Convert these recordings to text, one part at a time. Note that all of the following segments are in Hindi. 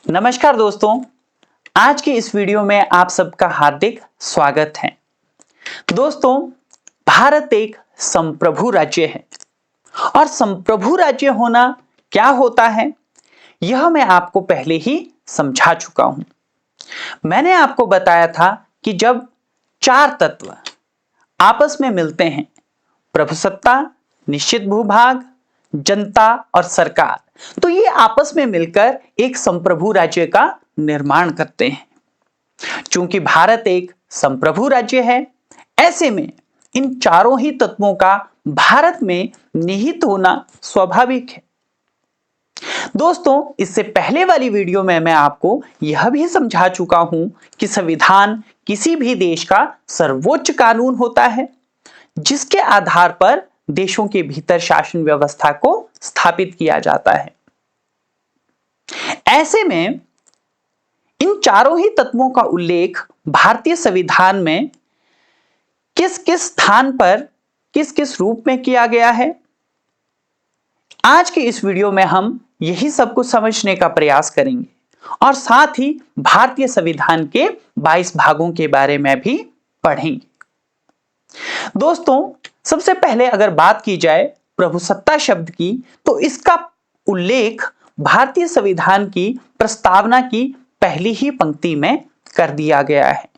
नमस्कार दोस्तों, आज की इस वीडियो में आप सबका हार्दिक स्वागत है। दोस्तों, भारत एक संप्रभु राज्य है और संप्रभु राज्य होना क्या होता है, यह मैं आपको पहले ही समझा चुका हूं। मैंने आपको बताया था कि जब चार तत्व आपस में मिलते हैं, प्रभुसत्ता, निश्चित भूभाग, जनता और सरकार, तो ये आपस में मिलकर एक संप्रभु राज्य का निर्माण करते हैं। चूंकि भारत एक संप्रभु राज्य है, ऐसे में इन चारों ही तत्वों का भारत में निहित होना स्वाभाविक है। दोस्तों, इससे पहले वाली वीडियो में मैं आपको यह भी समझा चुका हूं कि संविधान किसी भी देश का सर्वोच्च कानून होता है, जिसके आधार पर देशों के भीतर शासन व्यवस्था को स्थापित किया जाता है। ऐसे में इन चारों ही तत्वों का उल्लेख भारतीय संविधान में किस किस स्थान पर किस किस रूप में किया गया है, आज के इस वीडियो में हम यही सब कुछ समझने का प्रयास करेंगे और साथ ही भारतीय संविधान के 22 भागों के बारे में भी पढ़ेंगे। दोस्तों, सबसे पहले अगर बात की जाए प्रभुसत्ता शब्द की, तो इसका उल्लेख भारतीय संविधान की प्रस्तावना की पहली ही पंक्ति में कर दिया गया है।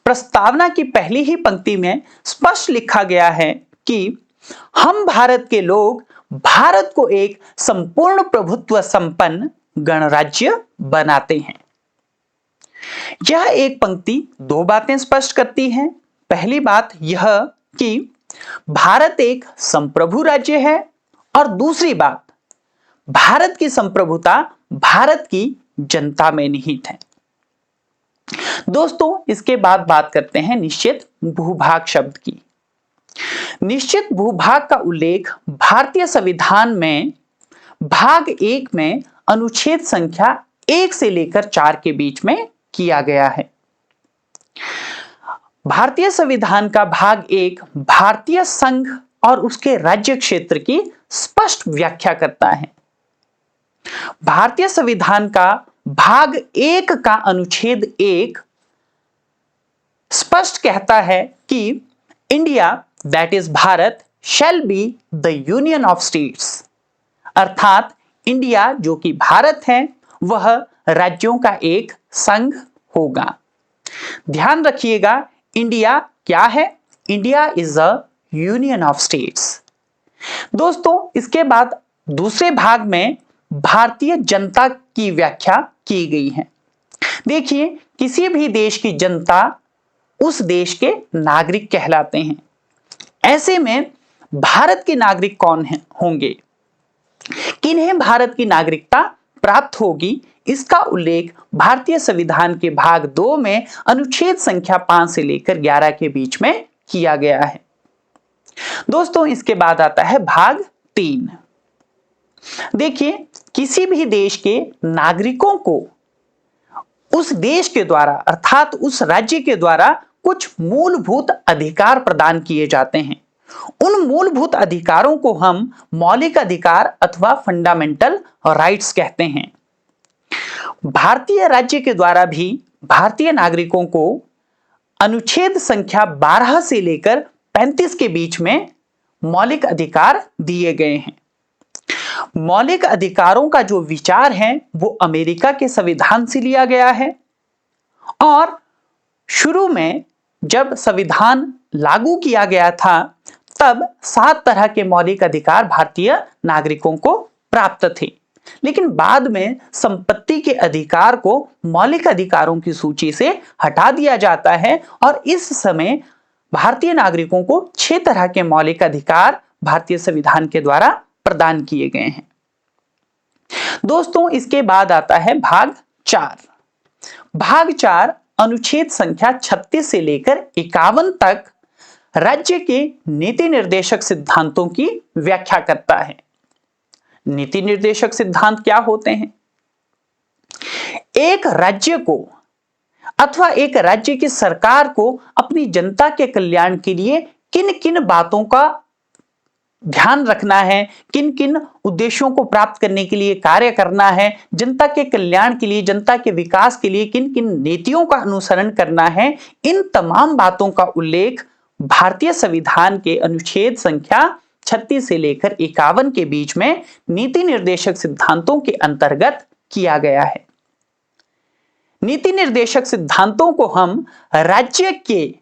प्रस्तावना की पहली ही पंक्ति में स्पष्ट लिखा गया है कि हम भारत के लोग भारत को एक संपूर्ण प्रभुत्व संपन्न गणराज्य बनाते हैं। यह एक पंक्ति दो बातें स्पष्ट करती है। पहली बात यह कि भारत एक संप्रभु राज्य है और दूसरी बात, भारत की संप्रभुता भारत की जनता में निहित है। दोस्तों, इसके बाद बात करते हैं निश्चित भूभाग शब्द की। निश्चित भूभाग का उल्लेख भारतीय संविधान में भाग 1 में अनुच्छेद संख्या 1 से लेकर 4 के बीच में किया गया है। भारतीय संविधान का भाग 1 भारतीय संघ और उसके राज्य क्षेत्र की स्पष्ट व्याख्या करता है। भारतीय संविधान का भाग 1 का अनुच्छेद 1 स्पष्ट कहता है कि India, that is Bharat, shall be the union of states, अर्थात इंडिया जो कि भारत है वह राज्यों का एक संघ होगा। ध्यान रखिएगा, इंडिया क्या है? India is a union of states. दोस्तों, इसके बाद दूसरे भाग में भारतीय जनता की व्याख्या की गई है। देखिए, किसी भी देश की जनता उस देश के नागरिक कहलाते हैं। ऐसे में भारत के नागरिक कौन होंगे, किन्हें भारत की नागरिकता प्राप्त होगी, इसका उल्लेख भारतीय संविधान के भाग 2 में अनुच्छेद संख्या 5 से लेकर 11 के बीच में किया गया है। दोस्तों, इसके बाद आता है भाग 3। देखिए, किसी भी देश के नागरिकों को उस देश के द्वारा अर्थात उस राज्य के द्वारा कुछ मूलभूत अधिकार प्रदान किए जाते हैं। उन मूलभूत अधिकारों को हम मौलिक अधिकार अथवा फंडामेंटल राइट्स कहते हैं। भारतीय राज्य के द्वारा भी भारतीय नागरिकों को अनुच्छेद संख्या 12 से लेकर 35 के बीच में मौलिक अधिकार दिए गए हैं। मौलिक अधिकारों का जो विचार है वो अमेरिका के संविधान से लिया गया है और शुरू में जब संविधान लागू किया गया था तब 7 तरह के मौलिक अधिकार भारतीय नागरिकों को प्राप्त थे, लेकिन बाद में संपत्ति के अधिकार को मौलिक अधिकारों की सूची से हटा दिया जाता है और इस समय भारतीय नागरिकों को 6 तरह के मौलिक अधिकार भारतीय संविधान के द्वारा प्रदान किए गए हैं। दोस्तों, इसके बाद आता है भाग 4। भाग 4 अनुच्छेद संख्या 36 से लेकर 51 तक राज्य के नीति निर्देशक सिद्धांतों की व्याख्या करता है। नीति निर्देशक सिद्धांत क्या होते हैं? एक राज्य को अथवा एक राज्य की सरकार को अपनी जनता के कल्याण के लिए किन किन बातों का ध्यान रखना है, किन किन उद्देश्यों को प्राप्त करने के लिए कार्य करना है, जनता के कल्याण के लिए, जनता के विकास के लिए किन किन नीतियों का अनुसरण करना है, इन तमाम बातों का उल्लेख भारतीय संविधान के अनुच्छेद संख्या 36 से लेकर 51 के बीच में नीति निर्देशक सिद्धांतों के अंतर्गत किया गया है। नीति निर्देशक सिद्धांतों को हम राज्य के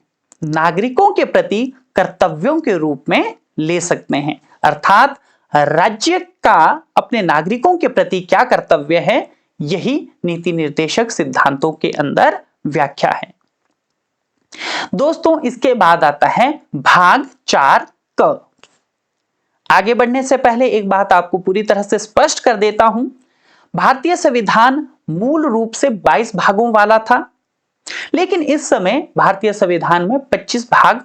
नागरिकों के प्रति कर्तव्यों के रूप में ले सकते हैं, अर्थात राज्य का अपने नागरिकों के प्रति क्या कर्तव्य है, यही नीति निर्देशक सिद्धांतों के अंदर व्याख्या है। दोस्तों, इसके बाद आता है भाग 4 क। आगे बढ़ने से पहले एक बात आपको पूरी तरह से स्पष्ट कर देता हूं। भारतीय संविधान मूल रूप से 22 भागों वाला था, लेकिन इस समय भारतीय संविधान में 25 भाग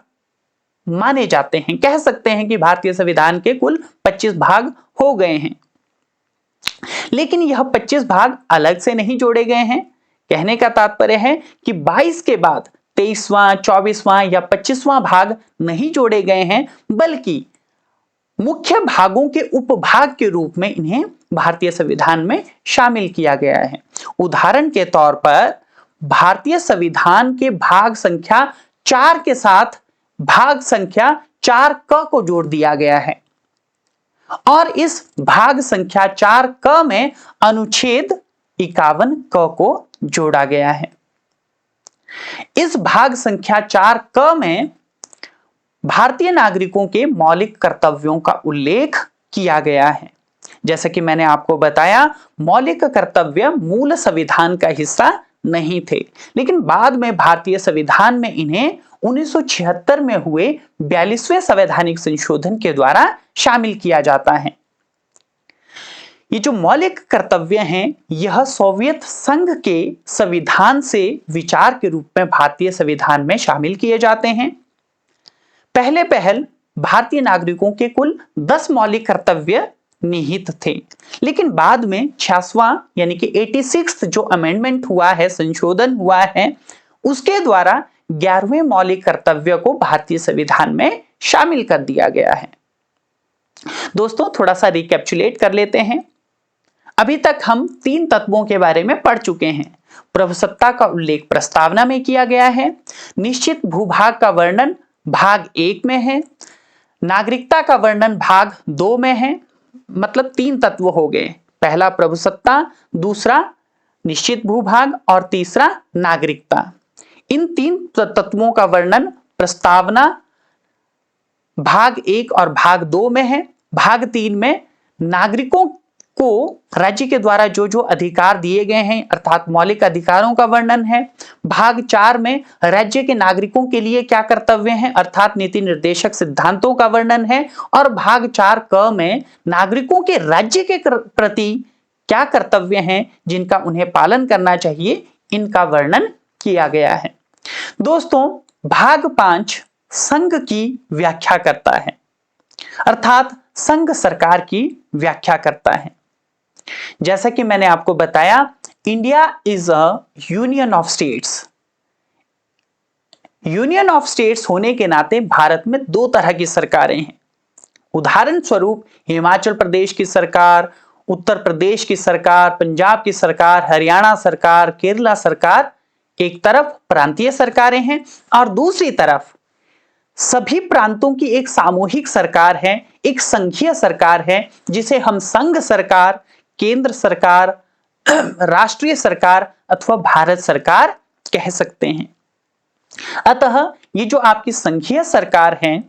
माने जाते हैं। कह सकते हैं कि भारतीय संविधान के कुल 25 भाग हो गए हैं, लेकिन यह 25 भाग अलग से नहीं जोड़े गए हैं। कहने का तात्पर्य है कि 22 के बाद 23वां, 24वां या 25वां भाग नहीं जोड़े गए हैं, बल्कि मुख्य भागों के उपभाग के रूप में इन्हें भारतीय संविधान में शामिल किया गया है। उदाहरण के तौर पर भारतीय संविधान के भाग संख्या 4 के साथ भाग संख्या 4 क को जोड़ दिया गया है, और इस भाग संख्या 4 क में अनुच्छेद 51 क को जोड़ा गया है। इस भाग संख्या 4 क में भारतीय नागरिकों के मौलिक कर्तव्यों का उल्लेख किया गया है। जैसा कि मैंने आपको बताया, मौलिक कर्तव्य मूल संविधान का हिस्सा नहीं थे, लेकिन बाद में भारतीय संविधान में इन्हें 1976 में हुए 42वें संवैधानिक संशोधन के द्वारा शामिल किया जाता है। ये जो मौलिक कर्तव्य हैं, यह सोवियत संघ के संविधान से विचार के रूप में भारतीय संविधान में शामिल किए जाते हैं। पहले पहल भारतीय नागरिकों के कुल 10 मौलिक कर्तव्य निहित थे, लेकिन बाद में 66वां यानी कि 86th जो अमेंडमेंट हुआ है, संशोधन हुआ है, उसके द्वारा 11वें मौलिक कर्तव्य को भारतीय संविधान में शामिल कर दिया गया है। दोस्तों, थोड़ा सा रिकैप्चुलेट कर लेते हैं। अभी तक हम 3 तत्वों के बारे में पढ़ चुके हैं। प्रभुसत्ता का उल्लेख प्रस्तावना में किया गया है, निश्चित भूभाग का वर्णन भाग 1 में है, नागरिकता का वर्णन भाग 2 में है। मतलब 3 तत्व हो गए, पहला प्रभुसत्ता, दूसरा निश्चित भूभाग और तीसरा नागरिकता। इन 3 तत्वों का वर्णन प्रस्तावना भाग 1 और भाग 2 में है। भाग 3 में नागरिकों को राज्य के द्वारा जो जो अधिकार दिए गए हैं, अर्थात मौलिक अधिकारों का वर्णन है। भाग 4 में राज्य के नागरिकों के लिए क्या कर्तव्य हैं, अर्थात नीति निर्देशक सिद्धांतों का वर्णन है। और भाग 4 क में नागरिकों के राज्य के प्रति क्या कर्तव्य हैं, जिनका उन्हें पालन करना चाहिए, इनका वर्णन किया गया है। दोस्तों, भाग 5 संघ की व्याख्या करता है, अर्थात संघ सरकार की व्याख्या करता है। जैसा कि मैंने आपको बताया, India is a union of states. Union of states होने के नाते भारत में 2 तरह की सरकारें हैं। उदाहरण स्वरूप हिमाचल प्रदेश की सरकार, उत्तर प्रदेश की सरकार, पंजाब की सरकार, हरियाणा सरकार, केरला सरकार एक तरफ प्रांतीय सरकारें हैं, और दूसरी तरफ सभी प्रांतों की एक सामूहिक सरकार है, एक संघीय सरकार है, जिसे हम संघ सरकार, केंद्र सरकार, राष्ट्रीय सरकार अथवा भारत सरकार कह सकते हैं। अतः ये जो आपकी संघीय सरकार है,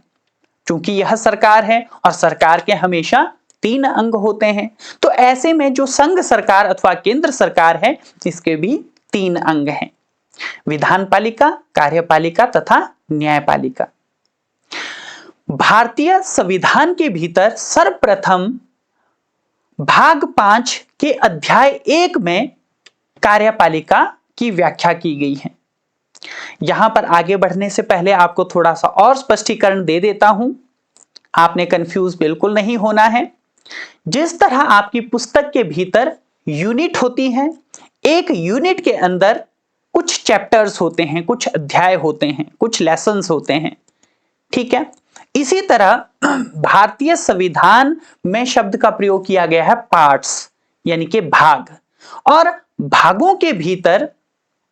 चूंकि यह सरकार है और सरकार के हमेशा 3 अंग होते हैं, तो ऐसे में जो संघ सरकार अथवा केंद्र सरकार है, इसके भी 3 अंग हैं, विधानपालिका, कार्यपालिका तथा न्यायपालिका। भारतीय संविधान के भीतर सर्वप्रथम भाग 5 के अध्याय 1 में कार्यपालिका की व्याख्या की गई है। यहां पर आगे बढ़ने से पहले आपको थोड़ा सा और स्पष्टीकरण दे देता हूं, आपने कंफ्यूज बिल्कुल नहीं होना है। जिस तरह आपकी पुस्तक के भीतर यूनिट होती है, एक यूनिट के अंदर कुछ चैप्टर्स होते हैं, कुछ अध्याय होते हैं, कुछ लेसन्स होते हैं, ठीक है। इसी तरह भारतीय संविधान में शब्द का प्रयोग किया गया है पार्ट्स, यानी कि भाग, और भागों के भीतर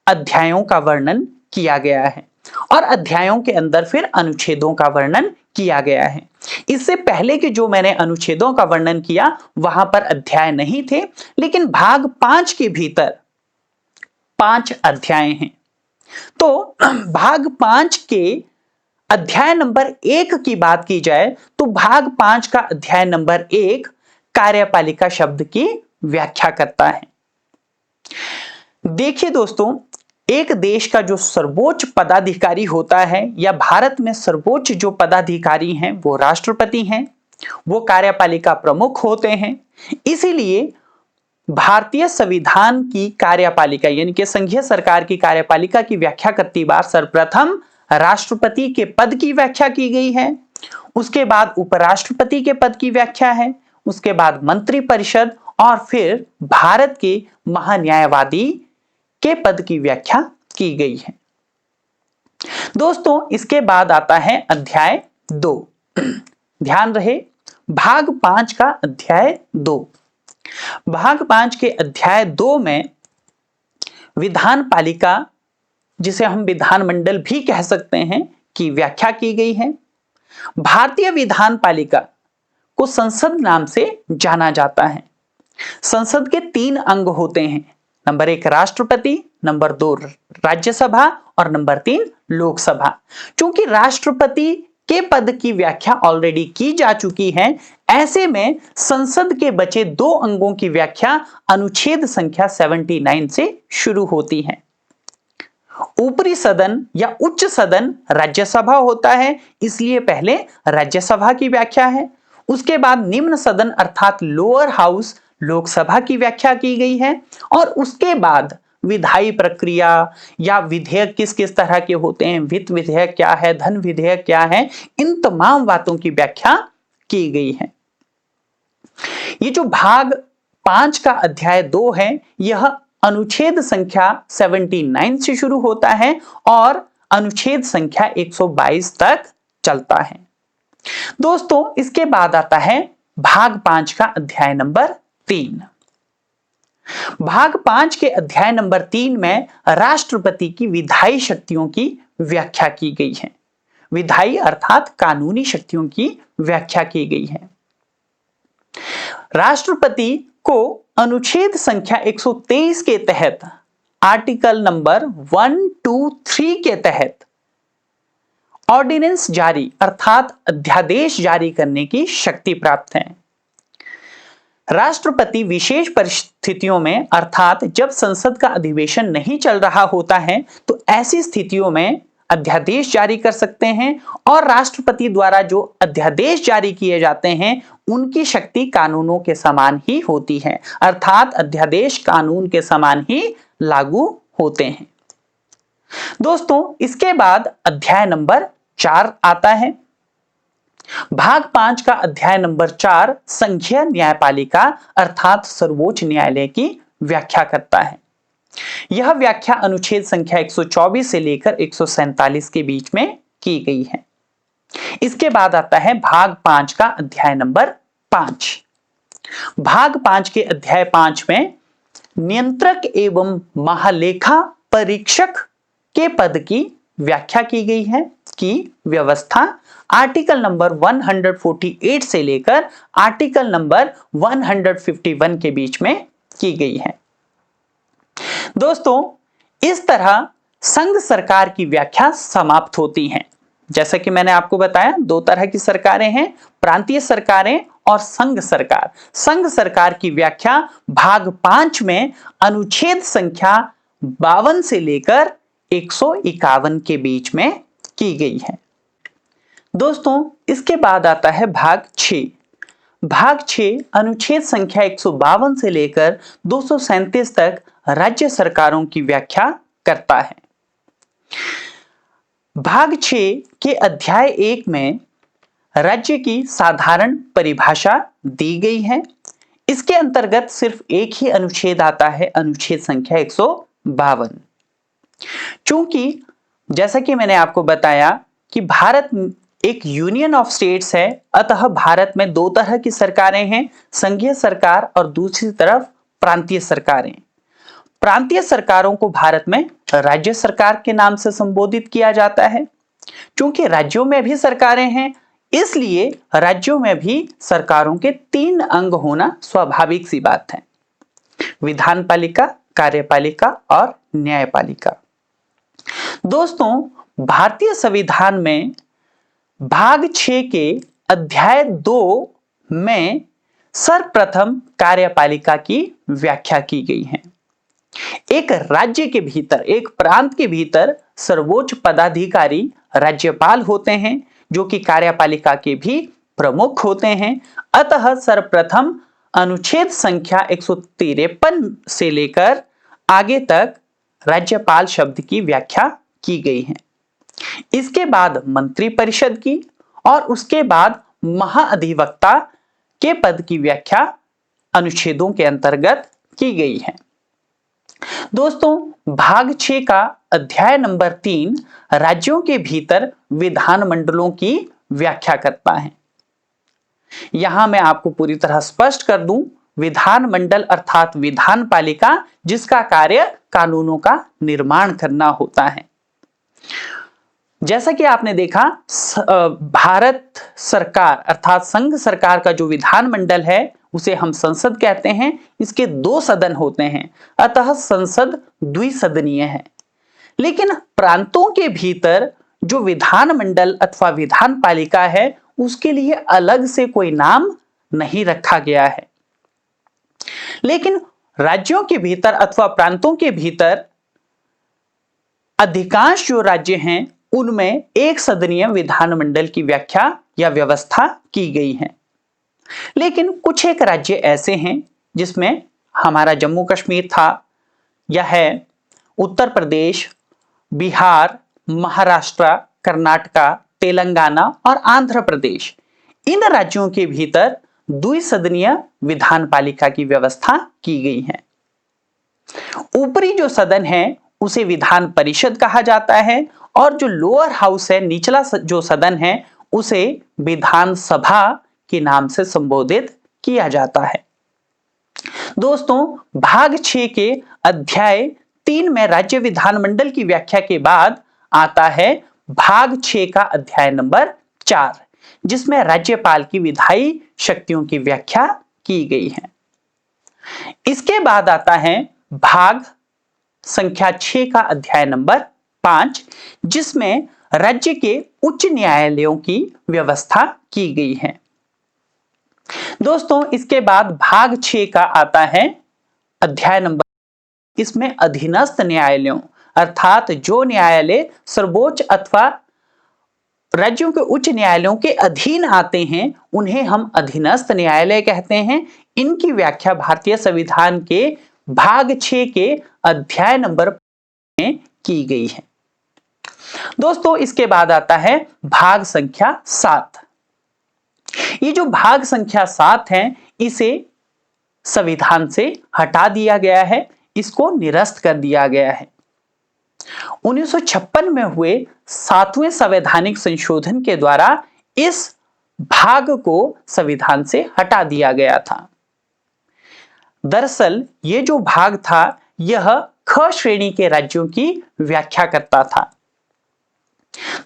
अध्यायों का वर्णन किया गया है और अध्यायों के अंदर फिर अनुच्छेदों का वर्णन किया गया है। इससे पहले के जो मैंने अनुच्छेदों का वर्णन किया वहां पर अध्याय नहीं थे, लेकिन भाग 5 के भीतर 5 अध्याय हैं। तो भाग 5 के अध्याय नंबर 1 की बात की जाए तो भाग 5 का अध्याय नंबर 1 कार्यपालिका शब्द की व्याख्या करता है। देखिए दोस्तों, एक देश का जो सर्वोच्च पदाधिकारी होता है या भारत में सर्वोच्च जो पदाधिकारी हैं वो राष्ट्रपति हैं, वो कार्यपालिका प्रमुख होते हैं। इसीलिए भारतीय संविधान की कार्यपालिका यानी कि संघीय सरकार की कार्यपालिका की व्याख्या करती बार सर्वप्रथम राष्ट्रपति के पद की व्याख्या की गई है, उसके बाद उपराष्ट्रपति के पद की व्याख्या है, उसके बाद मंत्रिपरिषद और फिर भारत के महान्यायवादी के पद की व्याख्या की गई है। दोस्तों, इसके बाद आता है अध्याय 2। ध्यान रहे, भाग 5 का अध्याय 2। भाग 5 के अध्याय 2 में विधान पालिका, जिसे हम विधानमंडल भी कह सकते हैं, की व्याख्या की गई है। भारतीय विधान पालिका को संसद नाम से जाना जाता है। संसद के 3 अंग होते हैं, नंबर 1 राष्ट्रपति, नंबर 2 राज्यसभा और नंबर 3 लोकसभा। क्योंकि राष्ट्रपति के पद की व्याख्या ऑलरेडी की जा चुकी है, ऐसे में संसद के बचे 2 अंगों की व्याख्या अनुच्छेद संख्या 79 से शुरू होती है। ऊपरी सदन या उच्च सदन राज्यसभा होता है, इसलिए पहले राज्यसभा की व्याख्या है। उसके बाद निम्न सदन अर्थात लोअर हाउस लोकसभा की व्याख्या की गई है और उसके बाद विधायी प्रक्रिया या विधेयक किस किस तरह के होते हैं, वित्त विधेयक क्या है, धन विधेयक क्या है, इन तमाम बातों की व्याख्या की गई है। ये जो भाग 5 का अध्याय 2 है, यह अनुच्छेद संख्या 79 से शुरू होता है और अनुच्छेद संख्या 122 तक चलता है। दोस्तों, इसके बाद आता है भाग 5 का अध्याय नंबर 3। भाग 5 के अध्याय नंबर 3 में राष्ट्रपति की विधायी शक्तियों की व्याख्या की गई है। विधायी अर्थात कानूनी शक्तियों की व्याख्या की गई है। राष्ट्रपति को अनुच्छेद संख्या 123 के तहत आर्टिकल नंबर 1, 2, 3 के तहत ऑर्डिनेंस जारी अर्थात अध्यादेश जारी करने की शक्ति प्राप्त है। राष्ट्रपति विशेष परिस्थितियों में अर्थात जब संसद का अधिवेशन नहीं चल रहा होता है तो ऐसी स्थितियों में अध्यादेश जारी कर सकते हैं और राष्ट्रपति द्वारा जो अध्यादेश जारी किए जाते हैं उनकी शक्ति कानूनों के समान ही होती है, अर्थात अध्यादेश कानून के समान ही लागू होते हैं। दोस्तों, इसके बाद अध्याय नंबर 4 आता है। भाग 5 का अध्याय नंबर 4 संघीय न्यायपालिका अर्थात सर्वोच्च न्यायालय की व्याख्या करता है। यह व्याख्या अनुच्छेद संख्या 124 से लेकर 147 के बीच में की गई है। इसके बाद आता है भाग 5 का अध्याय नंबर 5। भाग 5 के अध्याय 5 में नियंत्रक एवं महालेखा परीक्षक के पद की व्याख्या की गई है कि व्यवस्था आर्टिकल नंबर 148 से लेकर आर्टिकल नंबर 151 के बीच में की गई है। दोस्तों, इस तरह संघ सरकार की व्याख्या समाप्त होती है। जैसा कि मैंने आपको बताया, 2 तरह की सरकारें हैं, प्रांतीय सरकारें और संघ सरकार। संघ सरकार की व्याख्या भाग 5 में अनुच्छेद संख्या 52 से लेकर 151 के बीच में की गई है। दोस्तों, इसके बाद आता है भाग 6। भाग 6 अनुच्छेद संख्या 152 से लेकर 237 तक राज्य सरकारों की व्याख्या करता है। भाग 6 के अध्याय 1 में राज्य की साधारण परिभाषा दी गई है। इसके अंतर्गत सिर्फ एक ही अनुच्छेद आता है, अनुच्छेद संख्या 152। चूंकि जैसा कि मैंने आपको बताया कि भारत एक यूनियन ऑफ स्टेट्स है, अतः भारत में दो तरह की सरकारें हैं, संघीय सरकार और दूसरी तरफ प्रांतीय सरकारें। प्रांतीय सरकारों को भारत में राज्य सरकार के नाम से संबोधित किया जाता है। क्योंकि राज्यों में भी सरकारें हैं, इसलिए राज्यों में भी सरकारों के 3 अंग होना स्वाभाविक सी बात है, विधान पालिका, कार्यपालिका और न्यायपालिका। दोस्तों, भारतीय संविधान में भाग 6 के अध्याय 2 में सर्वप्रथम कार्यपालिका की व्याख्या की गई है। एक राज्य के भीतर, एक प्रांत के भीतर सर्वोच्च पदाधिकारी राज्यपाल होते हैं, जो कि कार्यपालिका के भी प्रमुख होते हैं। अतः सर्वप्रथम अनुच्छेद संख्या 153 से लेकर आगे तक राज्यपाल शब्द की व्याख्या की गई है। इसके बाद मंत्रिपरिषद की और उसके बाद महाअधिवक्ता के पद की व्याख्या अनुच्छेदों के अंतर्गत की गई है। दोस्तों, भाग 6 का अध्याय नंबर 3 राज्यों के भीतर विधानमंडलों की व्याख्या करता है। यहां मैं आपको पूरी तरह स्पष्ट कर दूं, विधानमंडल अर्थात विधान पालिका, जिसका कार्य कानूनों का निर्माण करना होता है। जैसा कि आपने देखा, भारत सरकार अर्थात संघ सरकार का जो विधानमंडल है उसे हम संसद कहते हैं। इसके 2 सदन होते हैं, अतः संसद द्विसदनीय है। लेकिन प्रांतों के भीतर जो विधानमंडल अथवा विधान पालिका है, उसके लिए अलग से कोई नाम नहीं रखा गया है। लेकिन राज्यों के भीतर अथवा प्रांतों के भीतर अधिकांश जो राज्य हैं, उनमें एक सदनीय विधानमंडल की व्याख्या या व्यवस्था की गई है। लेकिन कुछ एक राज्य ऐसे हैं जिसमें हमारा जम्मू कश्मीर था, यह है उत्तर प्रदेश, बिहार, महाराष्ट्र, कर्नाटका, तेलंगाना और आंध्र प्रदेश। इन राज्यों के भीतर द्विसदनीय विधान पालिका की व्यवस्था की गई है। ऊपरी जो सदन है उसे विधान परिषद कहा जाता है और जो लोअर हाउस है, निचला जो सदन है, उसे विधानसभा के नाम से संबोधित किया जाता है। दोस्तों, भाग 6 के अध्याय 3 में राज्य विधानमंडल की व्याख्या के बाद आता है भाग 6 का अध्याय नंबर 4, जिसमें राज्यपाल की विधायी शक्तियों की व्याख्या की गई है। इसके बाद आता है भाग संख्या 6 का अध्याय नंबर 5, जिसमें राज्य के उच्च न्यायालयों की व्यवस्था की गई है। दोस्तों, इसके बाद भाग 6 का आता है अध्याय नंबर, इसमें अधीनस्थ न्यायालयों अर्थात जो न्यायालय सर्वोच्च अथवा राज्यों के उच्च न्यायालयों के अधीन आते हैं, उन्हें हम अधीनस्थ न्यायालय कहते हैं। इनकी व्याख्या भारतीय संविधान के भाग 6 के अध्याय नंबर में की गई है। दोस्तों, इसके बाद आता है भाग संख्या 7। ये जो भाग संख्या 7 है, इसे संविधान से हटा दिया गया है, इसको निरस्त कर दिया गया है। 1956 में हुए 7वें संवैधानिक संशोधन के द्वारा इस भाग को संविधान से हटा दिया गया था। दरअसल ये जो भाग था, यह ख श्रेणी के राज्यों की व्याख्या करता था।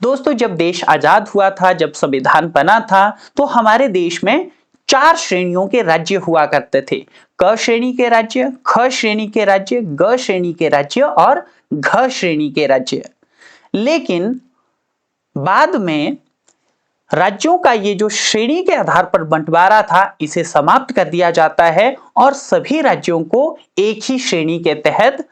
दोस्तों, जब देश आजाद हुआ था, जब संविधान बना था, तो हमारे देश में 4 श्रेणियों के राज्य हुआ करते थे। क श्रेणी के राज्य, ख श्रेणी के राज्य, ग श्रेणी के राज्य और घ श्रेणी के राज्य। लेकिन बाद में राज्यों का ये जो श्रेणी के आधार पर बंटवारा था, इसे समाप्त कर दिया जाता है और सभी राज्यों को एक ही श्रेणी के तहत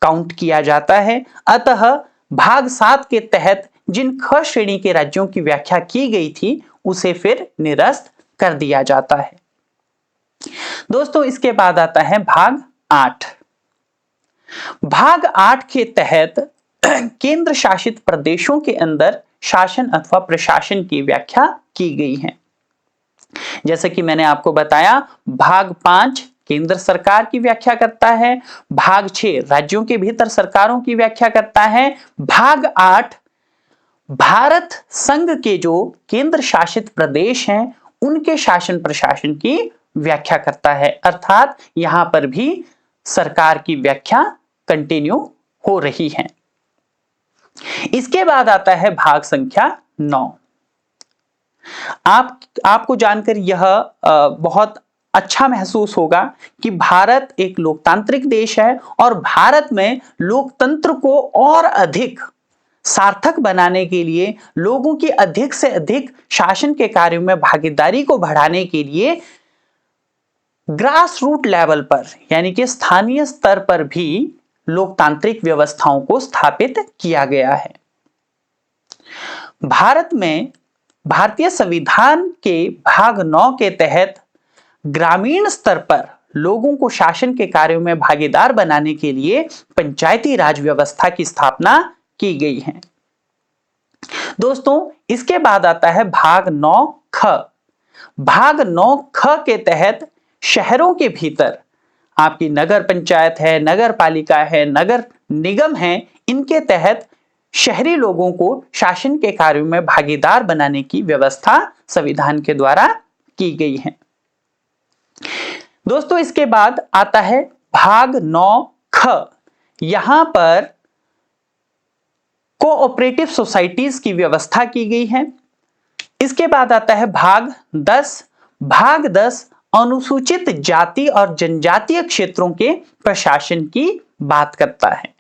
काउंट किया जाता है। अतः भाग 7 के तहत जिन ख श्रेणी के राज्यों की व्याख्या की गई थी, उसे फिर निरस्त कर दिया जाता है। दोस्तों, इसके बाद आता है भाग 8। भाग 8 के तहत केंद्र शासित प्रदेशों के अंदर शासन अथवा प्रशासन की व्याख्या की गई है। जैसे कि मैंने आपको बताया, भाग 5 केंद्र सरकार की व्याख्या करता है, भाग 6 राज्यों के भीतर सरकारों की व्याख्या करता है, भाग 8 भारत संघ के जो केंद्र शासित प्रदेश हैं उनके शासन प्रशासन की व्याख्या करता है, अर्थात यहां पर भी सरकार की व्याख्या कंटिन्यू हो रही है। इसके बाद आता है भाग संख्या 9। आपको जानकर यह बहुत अच्छा महसूस होगा कि भारत एक लोकतांत्रिक देश है और भारत में लोकतंत्र को और अधिक सार्थक बनाने के लिए, लोगों की अधिक से अधिक शासन के कार्यों में भागीदारी को बढ़ाने के लिए ग्रास रूट लेवल पर यानी कि स्थानीय स्तर पर भी लोकतांत्रिक व्यवस्थाओं को स्थापित किया गया है। भारत में भारतीय संविधान के भाग 9 के तहत ग्रामीण स्तर पर लोगों को शासन के कार्यों में भागीदार बनाने के लिए पंचायती राज व्यवस्था की स्थापना की गई है। दोस्तों, इसके बाद आता है भाग 9 ख। भाग 9 ख के तहत शहरों के भीतर आपकी नगर पंचायत है, नगर पालिका है, नगर निगम है, इनके तहत शहरी लोगों को शासन के कार्यों में भागीदार बनाने की व्यवस्था संविधान के द्वारा की गई है। दोस्तों, इसके बाद आता है भाग 9 ख। यहां पर कोऑपरेटिव सोसाइटीज की व्यवस्था की गई है। इसके बाद आता है भाग 10। भाग 10 अनुसूचित जाति और जनजातीय क्षेत्रों के प्रशासन की बात करता है।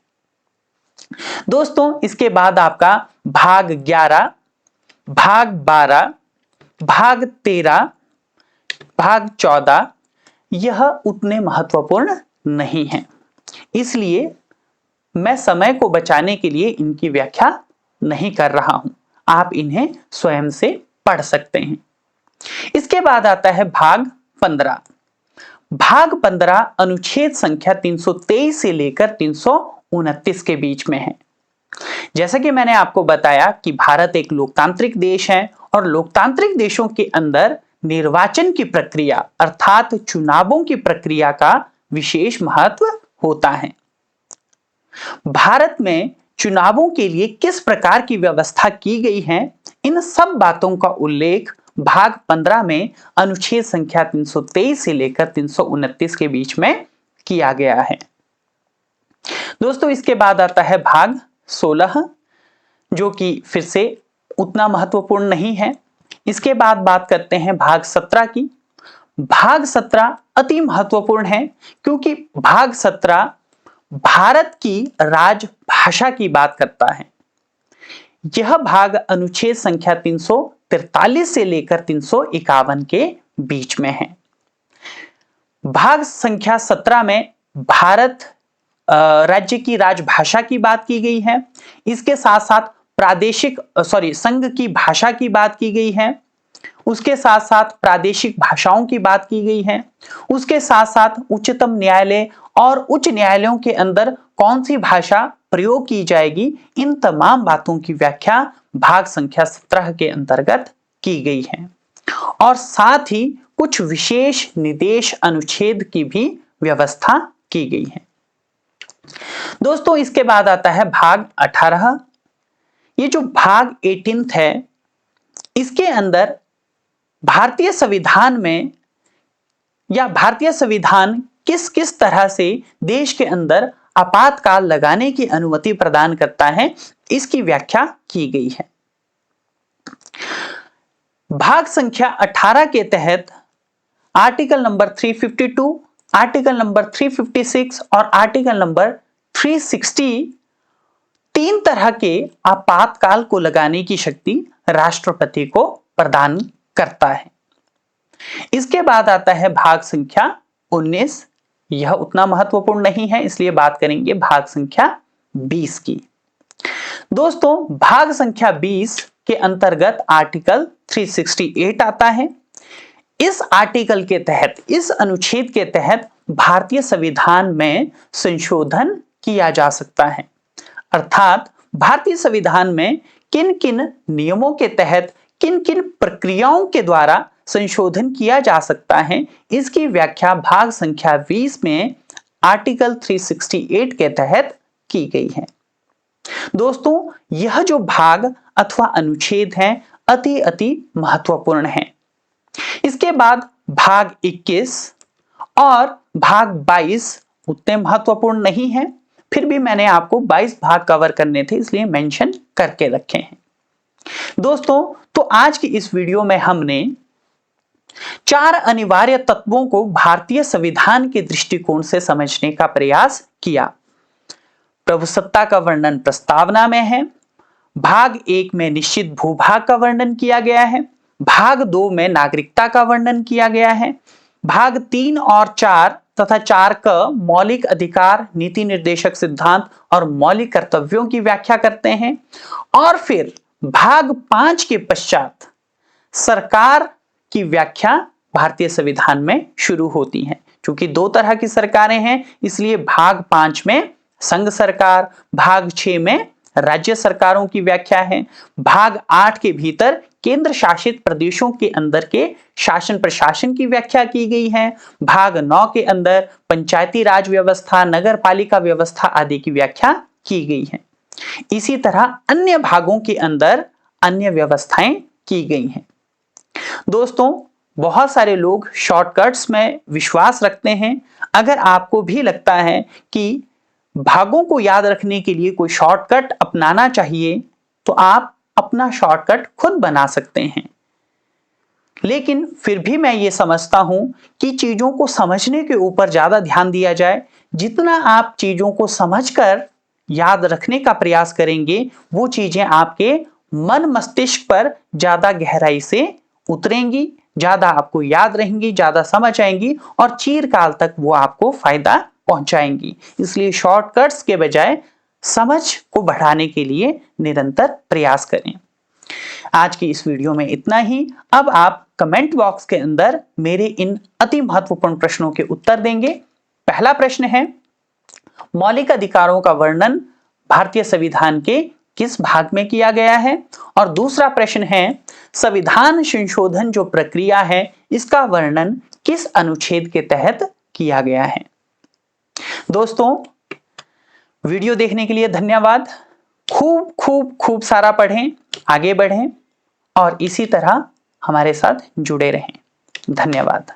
दोस्तों, इसके बाद आपका भाग 11, भाग 12, भाग 13, भाग 14 यह उतने महत्वपूर्ण नहीं है, इसलिए मैं समय को बचाने के लिए इनकी व्याख्या नहीं कर रहा हूं। आप इन्हें स्वयं से पढ़ सकते हैं। इसके बाद आता है भाग 15। भाग 15 अनुच्छेद संख्या 323 से लेकर 329 के बीच में है। जैसा कि मैंने आपको बताया कि भारत एक लोकतांत्रिक देश है और लोकतांत्रिक देशों के अंदर निर्वाचन की प्रक्रिया अर्थात चुनावों की प्रक्रिया का विशेष महत्व होता है। भारत में चुनावों के लिए किस प्रकार की व्यवस्था की गई है, इन सब बातों का उल्लेख भाग 15 में अनुच्छेद संख्या 323 से लेकर 329 के बीच में किया गया है। दोस्तों, इसके बाद आता है भाग 16, जो कि फिर से उतना महत्वपूर्ण नहीं है। इसके बाद बात करते हैं भाग 17 की। भाग 17 अति महत्वपूर्ण है क्योंकि भाग 17 भारत की राजभाषा की बात करता है। यह भाग अनुच्छेद संख्या 343 से लेकर 351 के बीच में है। भाग संख्या 17 में भारत राज्य की राजभाषा की बात की गई है। इसके साथ साथ संघ की भाषा की बात की गई है। उसके साथ साथ प्रादेशिक भाषाओं की बात की गई है। उसके साथ साथ उच्चतम न्यायालय और उच्च न्यायालयों के अंदर कौन सी भाषा प्रयोग की जाएगी, इन तमाम बातों की व्याख्या भाग संख्या 17 के अंतर्गत की गई है। और साथ ही कुछ विशेष निर्देश अनुच्छेद की भी व्यवस्था की गई है। दोस्तों, इसके बाद आता है भाग 18। ये जो भाग 18 है, इसके अंदर भारतीय संविधान में या भारतीय संविधान किस किस तरह से देश के अंदर आपातकाल लगाने की अनुमति प्रदान करता है, इसकी व्याख्या की गई है। भाग संख्या 18 के तहत आर्टिकल नंबर 352, आर्टिकल नंबर 356 और आर्टिकल नंबर 360 तीन तरह के आपातकाल को लगाने की शक्ति राष्ट्रपति को प्रदान करता है। इसके बाद आता है भाग संख्या 19। यह उतना महत्वपूर्ण नहीं है, इसलिए बात करेंगे भाग संख्या 20 की। दोस्तों, भाग संख्या 20 के अंतर्गत आर्टिकल 368 आता है। इस आर्टिकल के तहत, इस अनुच्छेद के तहत भारतीय संविधान में संशोधन किया जा सकता है। अर्थात भारतीय संविधान में किन किन नियमों के तहत किन किन प्रक्रियाओं के द्वारा संशोधन किया जा सकता है, इसकी व्याख्या भाग संख्या 20 में आर्टिकल 368 के तहत की गई है। दोस्तों, यह जो भाग अथवा अनुच्छेद है अति महत्वपूर्ण है। इसके बाद भाग 21 और भाग 22 उतने महत्वपूर्ण नहीं है, फिर भी मैंने आपको 22 भाग कवर करने थे इसलिए मेंशन करके रखे हैं। दोस्तों, तो आज की इस वीडियो में हमने 4 अनिवार्य तत्वों को भारतीय संविधान के दृष्टिकोण से समझने का प्रयास किया। प्रभुसत्ता का वर्णन प्रस्तावना में है, भाग 1 में निश्चित भूभाग का वर्णन किया गया है, भाग 2 में नागरिकता का वर्णन किया गया है, भाग 3 और 4 तथा 4 का मौलिक अधिकार, नीति निर्देशक सिद्धांत और मौलिक कर्तव्यों की व्याख्या करते हैं, और फिर भाग 5 के पश्चात सरकार की व्याख्या भारतीय संविधान में शुरू होती है। क्योंकि 2 तरह की सरकारें हैं इसलिए भाग 5 में संघ सरकार, भाग 6 में राज्य सरकारों की व्याख्या है, भाग 8 के भीतर केंद्र शासित प्रदेशों के अंदर के शासन प्रशासन की व्याख्या की गई है, भाग 9 के अंदर पंचायती राज व्यवस्था, नगर पालिका व्यवस्था आदि की व्याख्या की गई है। इसी तरह अन्य भागों के अंदर अन्य व्यवस्थाएं की गई हैं। दोस्तों, बहुत सारे लोग शॉर्टकट्स में विश्वास रखते हैं। अगर आपको भी लगता है कि भागों को याद रखने के लिए कोई शॉर्टकट अपनाना चाहिए तो आप अपना शॉर्टकट खुद बना सकते हैं। लेकिन फिर भी मैं ये समझता हूं कि चीजों को समझने के ऊपर ज्यादा ध्यान दिया जाए। जितना आप चीजों को समझकर याद रखने का प्रयास करेंगे वो चीजें आपके मन मस्तिष्क पर ज्यादा गहराई से उतरेंगी, ज्यादा आपको याद रहेंगी, ज्यादा समझ आएंगी और चिरकाल तक वो आपको फायदा पहुंचाएंगी। इसलिए शॉर्टकट्स के बजाय समझ को बढ़ाने के लिए निरंतर प्रयास करें। आज की इस वीडियो में इतना ही। अब आप कमेंट बॉक्स के अंदर मेरे इन अति महत्वपूर्ण प्रश्नों के उत्तर देंगे। पहला प्रश्न है, मौलिक अधिकारों का वर्णन भारतीय संविधान के किस भाग में किया गया है? और दूसरा प्रश्न है, संविधान संशोधन जो प्रक्रिया है इसका वर्णन किस अनुच्छेद के तहत किया गया है? दोस्तों, वीडियो देखने के लिए धन्यवाद। खूब सारा पढ़ें, आगे बढ़ें और इसी तरह हमारे साथ जुड़े रहें। धन्यवाद।